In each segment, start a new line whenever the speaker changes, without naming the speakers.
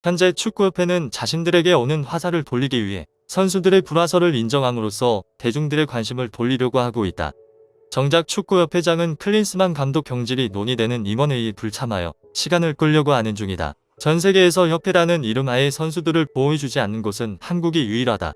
현재 축구협회는 자신들에게 오는 화살을 돌리기 위해 선수들의 불화설을 인정함으로써 대중들의 관심을 돌리려고 하고 있다. 정작 축구협회장은 클린스만 감독 경질이 논의되는 임원회의에 불참하여 시간을 끌려고 하는 중이다. 전 세계에서 협회라는 이름 하에 선수들을 보호해주지 않는 곳은 한국이 유일하다.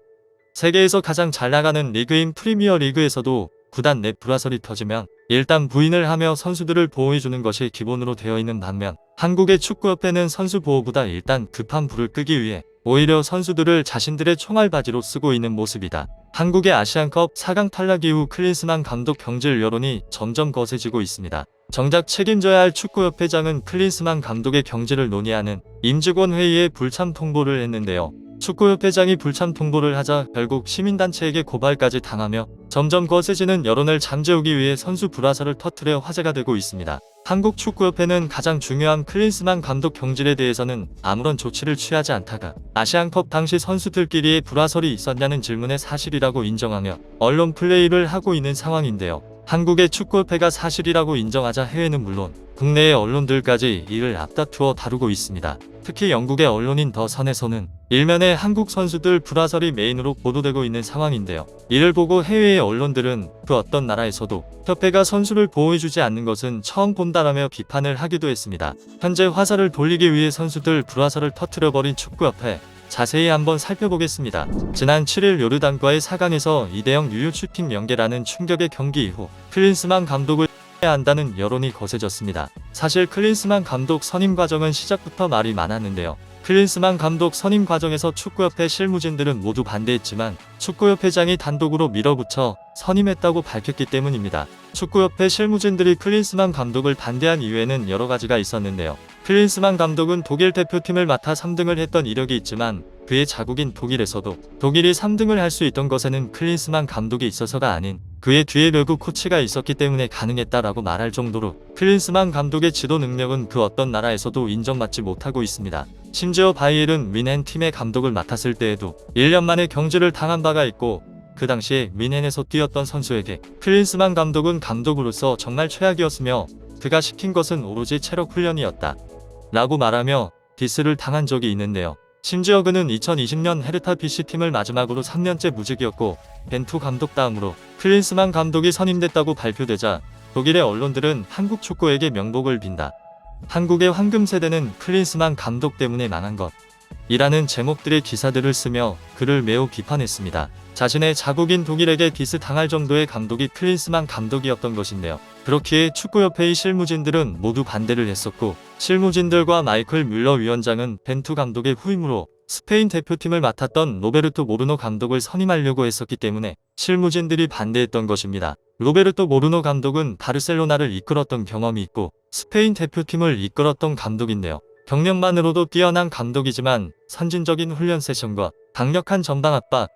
세계에서 가장 잘 나가는 리그인 프리미어 리그에서도 구단 내 불화설이 터지면 일단 부인을 하며 선수들을 보호해주는 것이 기본으로 되어 있는 반면 한국의 축구협회는 선수 보호보다 일단 급한 불을 끄기 위해 오히려 선수들을 자신들의 총알바지로 쓰고 있는 모습이다. 한국의 아시안컵 4강 탈락 이후 클린스만 감독 경질 여론이 점점 거세지고 있습니다. 정작 책임져야 할 축구협회장은 클린스만 감독의 경질을 논의하는 임직원 회의에 불참 통보를 했는데요. 축구협회장이 불참 통보를 하자 결국 시민단체에게 고발까지 당하며 점점 거세지는 여론을 잠재우기 위해 선수 불화설을 터뜨려 화제가 되고 있습니다. 한국 축구협회는 가장 중요한 클린스만 감독 경질에 대해서는 아무런 조치를 취하지 않다가 아시안컵 당시 선수들끼리의 불화설이 있었냐는 질문에 사실이라고 인정하며 언론 플레이를 하고 있는 상황인데요. 한국의 축구협회가 사실이라고 인정하자 해외는 물론 국내의 언론들까지 이를 앞다투어 다루고 있습니다. 특히 영국의 언론인 더 선에서는 일면에 한국 선수들 불화설이 메인으로 보도되고 있는 상황인데요. 이를 보고 해외의 언론들은 그 어떤 나라에서도 협회가 선수를 보호해주지 않는 것은 처음 본다라며 비판을 하기도 했습니다. 현재 화살을 돌리기 위해 선수들 불화설을 터뜨려버린 축구협회. 자세히 한번 살펴보겠습니다. 지난 7일 요르단과의 4강에서 2대0 유효 슈팅 연계라는 충격의 경기 이후 클린스만 감독을 해야 한다는 여론이 거세졌습니다. 사실 클린스만 감독 선임 과정은 시작부터 말이 많았는데요. 클린스만 감독 선임 과정에서 축구협회 실무진들은 모두 반대했지만 축구협회장이 단독으로 밀어붙여 선임했다고 밝혔기 때문입니다. 축구협회 실무진들이 클린스만 감독을 반대한 이유에는 여러 가지가 있었는데요. 클린스만 감독은 독일 대표팀을 맡아 3등을 했던 이력이 있지만 그의 자국인 독일에서도 독일이 3등을 할 수 있던 것에는 클린스만 감독이 있어서가 아닌 그의 뒤에 외국 코치가 있었기 때문에 가능했다라고 말할 정도로 클린스만 감독의 지도 능력은 그 어떤 나라에서도 인정받지 못하고 있습니다. 심지어 바이에른 뮌헨 팀의 감독을 맡았을 때에도 1년 만에 경질을 당한 바가 있고 그 당시에 뮌헨에서 뛰었던 선수에게 클린스만 감독은 감독으로서 정말 최악이었으며 그가 시킨 것은 오로지 체력 훈련이었다 라고 말하며 디스를 당한 적이 있는데요. 심지어 그는 2020년 헤르타 BC팀을 마지막으로 3년째 무직이었고 벤투 감독 다음으로 클린스만 감독이 선임됐다고 발표되자 독일의 언론들은 한국 축구에게 명복을 빈다. 한국의 황금 세대는 클린스만 감독 때문에 망한 것 이라는 제목들의 기사들을 쓰며 그를 매우 비판했습니다. 자신의 자국인 독일에게 디스 당할 정도의 감독이 클린스만 감독이었던 것인데요. 그렇기에 축구협회의 실무진들은 모두 반대를 했었고 실무진들과 마이클 뮬러 위원장은 벤투 감독의 후임으로 스페인 대표팀을 맡았던 로베르토 모르노 감독을 선임하려고 했었기 때문에 실무진들이 반대했던 것입니다. 로베르토 모르노 감독은 바르셀로나를 이끌었던 경험이 있고 스페인 대표팀을 이끌었던 감독인데요. 경력만으로도 뛰어난 감독이지만 선진적인 훈련 세션과 강력한 전방 압박,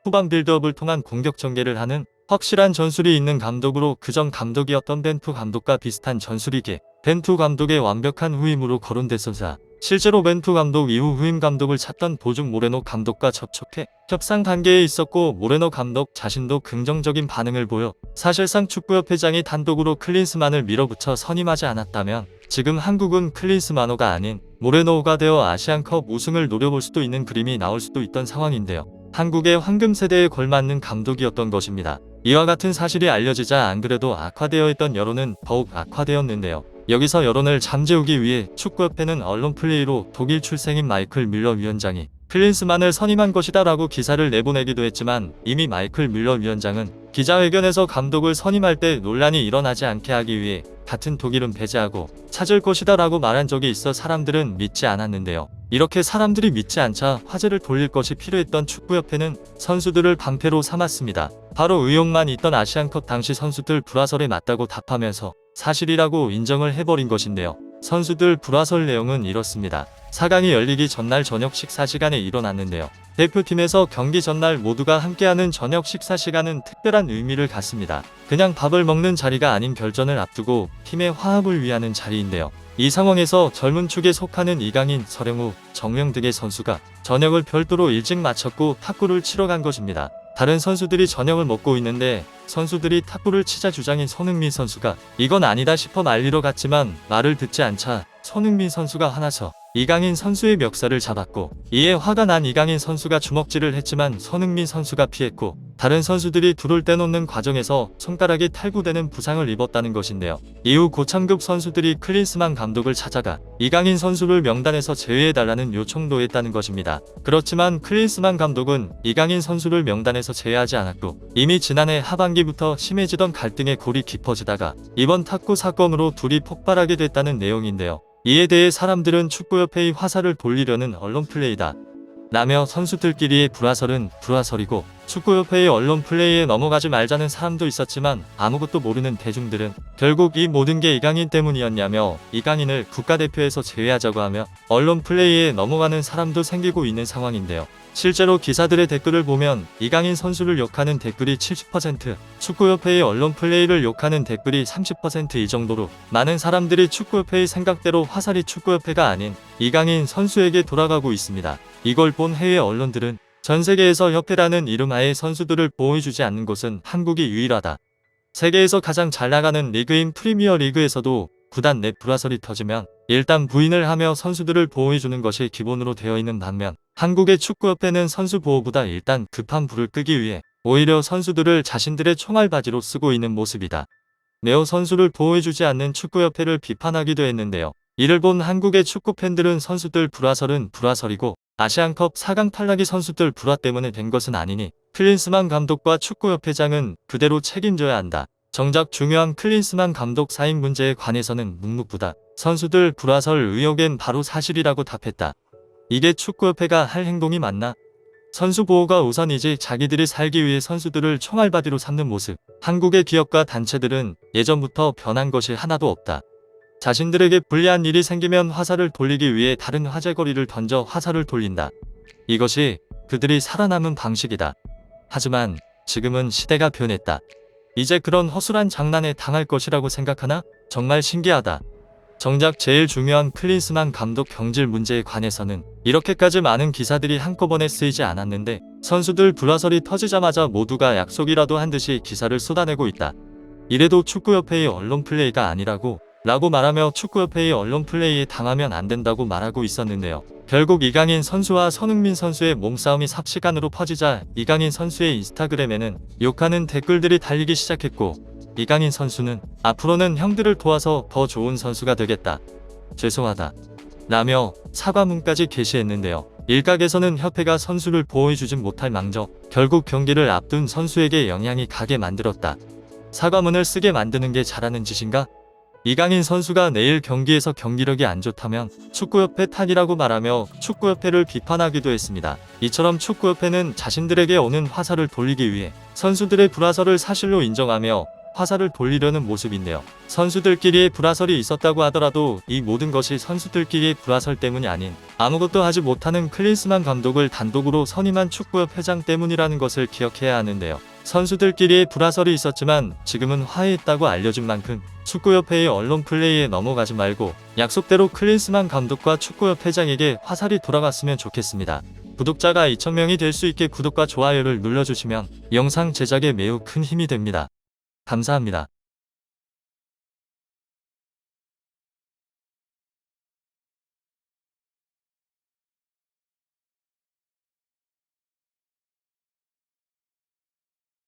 후방 빌드업을 통한 공격 전개를 하는 확실한 전술이 있는 감독으로 그전 감독이었던 벤투 감독과 비슷한 전술이기에 벤투 감독의 완벽한 후임으로 거론됐었자 실제로 벤투 감독 이후 후임 감독을 찾던 도중 모레노 감독과 접촉해 협상 단계에 있었고 모레노 감독 자신도 긍정적인 반응을 보여 사실상 축구협회장이 단독으로 클린스만을 밀어붙여 선임하지 않았다면 지금 한국은 클린스만호가 아닌 모레노호가 되어 아시안컵 우승을 노려볼 수도 있는 그림이 나올 수도 있던 상황인데요. 한국의 황금 세대에 걸맞는 감독이었던 것입니다. 이와 같은 사실이 알려지자 안 그래도 악화되어 있던 여론은 더욱 악화되었는데요. 여기서 여론을 잠재우기 위해 축구협회는 언론 플레이로 독일 출생인 마이클 뮬러 위원장이 클린스만을 선임한 것이다 라고 기사를 내보내기도 했지만 이미 마이클 뮬러 위원장은 기자회견에서 감독을 선임할 때 논란이 일어나지 않게 하기 위해 같은 독일은 배제하고 찾을 것이다 라고 말한 적이 있어 사람들은 믿지 않았는데요. 이렇게 사람들이 믿지 않자 화제를 돌릴 것이 필요했던 축구협회는 선수들을 방패로 삼았습니다. 바로 의혹만 있던 아시안컵 당시 선수들 불화설에 맞다고 답하면서 사실이라고 인정을 해버린 것인데요. 선수들 불화설 내용은 이렇습니다. 4강이 열리기 전날 저녁 식사 시간에 일어났는데요. 대표팀에서 경기 전날 모두가 함께하는 저녁 식사 시간은 특별한 의미를 갖습니다. 그냥 밥을 먹는 자리가 아닌 결전을 앞두고 팀의 화합을 위하는 자리인데요. 이 상황에서 젊은 축에 속하는 이강인, 서령우, 정명 등의 선수가 저녁을 별도로 일찍 마쳤고 탁구를 치러 간 것입니다. 다른 선수들이 저녁을 먹고 있는데 선수들이 탁구를 치자 주장인 손흥민 선수가 이건 아니다 싶어 말리러 갔지만 말을 듣지 않자 손흥민 선수가 화나서 이강인 선수의 멱살을 잡았고, 이에 화가 난 이강인 선수가 주먹질을 했지만 손흥민 선수가 피했고, 다른 선수들이 둘을 떼놓는 과정에서 손가락이 탈구되는 부상을 입었다는 것인데요. 이후 고참급 선수들이 클린스만 감독을 찾아가 이강인 선수를 명단에서 제외해달라는 요청도 했다는 것입니다. 그렇지만 클린스만 감독은 이강인 선수를 명단에서 제외하지 않았고, 이미 지난해 하반기부터 심해지던 갈등의 골이 깊어지다가 이번 탁구 사건으로 둘이 폭발하게 됐다는 내용인데요. 이에 대해 사람들은 축구협회의 화살을 돌리려는 언론 플레이다 라며 선수들끼리의 불화설은 불화설이고, 축구협회의 언론 플레이에 넘어가지 말자는 사람도 있었지만 아무것도 모르는 대중들은 결국 이 모든 게 이강인 때문이었냐며 이강인을 국가대표에서 제외하자고 하며 언론 플레이에 넘어가는 사람도 생기고 있는 상황인데요. 실제로 기사들의 댓글을 보면 이강인 선수를 욕하는 댓글이 70%, 축구협회의 언론 플레이를 욕하는 댓글이 30%이 정도로 많은 사람들이 축구협회의 생각대로 화살이 축구협회가 아닌 이강인 선수에게 돌아가고 있습니다. 이걸 본 해외 언론들은 전 세계에서 협회라는 이름 하에 선수들을 보호해주지 않는 곳은 한국이 유일하다. 세계에서 가장 잘 나가는 리그인 프리미어 리그에서도 구단 내 불화설이 터지면 일단 부인을 하며 선수들을 보호해주는 것이 기본으로 되어 있는 반면, 한국의 축구협회는 선수 보호보다 일단 급한 불을 끄기 위해 오히려 선수들을 자신들의 총알바지로 쓰고 있는 모습이다. 네오 선수를 보호해주지 않는 축구협회를 비판하기도 했는데요. 이를 본 한국의 축구팬들은 선수들 불화설은 불화설이고 아시안컵 4강 탈락이 선수들 불화 때문에 된 것은 아니니 클린스만 감독과 축구협회장은 그대로 책임져야 한다. 정작 중요한 클린스만 감독 사임 문제에 관해서는 묵묵부답, 선수들 불화설 의혹엔 바로 사실이라고 답했다. 이게 축구협회가 할 행동이 맞나? 선수 보호가 우선이지 자기들이 살기 위해 선수들을 총알바디로 삼는 모습. 한국의 기업과 단체들은 예전부터 변한 것이 하나도 없다. 자신들에게 불리한 일이 생기면 화살을 돌리기 위해 다른 화제거리를 던져 화살을 돌린다. 이것이 그들이 살아남은 방식이다. 하지만 지금은 시대가 변했다. 이제 그런 허술한 장난에 당할 것이라고 생각하나? 정말 신기하다. 정작 제일 중요한 클린스만 감독 경질 문제에 관해서는 이렇게까지 많은 기사들이 한꺼번에 쓰이지 않았는데, 선수들 불화설이 터지자마자 모두가 약속이라도 한 듯이 기사를 쏟아내고 있다. 이래도 축구협회의 언론 플레이가 아니라고 라고 말하며 축구협회의 언론 플레이에 당하면 안 된다고 말하고 있었는데요. 결국 이강인 선수와 손흥민 선수의 몸싸움이 삽시간으로 퍼지자 이강인 선수의 인스타그램에는 욕하는 댓글들이 달리기 시작했고, 이강인 선수는 앞으로는 형들을 도와서 더 좋은 선수가 되겠다. 죄송하다. 라며 사과문까지 게시했는데요. 일각에서는 협회가 선수를 보호해주진 못할 망정 결국 경기를 앞둔 선수에게 영향이 가게 만들었다. 사과문을 쓰게 만드는 게 잘하는 짓인가? 이강인 선수가 내일 경기에서 경기력이 안 좋다면 축구협회 탓이라고 말하며 축구협회를 비판하기도 했습니다. 이처럼 축구협회는 자신들에게 오는 화살을 돌리기 위해 선수들의 불화설을 사실로 인정하며 화살을 돌리려는 모습인데요. 선수들끼리의 불화설이 있었다고 하더라도 이 모든 것이 선수들끼리의 불화설 때문이 아닌 아무것도 하지 못하는 클린스만 감독을 단독으로 선임한 축구협 회장 때문이라는 것을 기억해야 하는데요. 선수들끼리의 불화설이 있었지만 지금은 화해했다고 알려진 만큼 축구협회의 언론 플레이에 넘어가지 말고 약속대로 클린스만 감독과 축구협 회장에게 화살이 돌아갔으면 좋겠습니다. 구독자가 2,000명이 될 수 있게 구독과 좋아요를 눌러주시면 영상 제작에 매우 큰 힘이 됩니다. 감사합니다.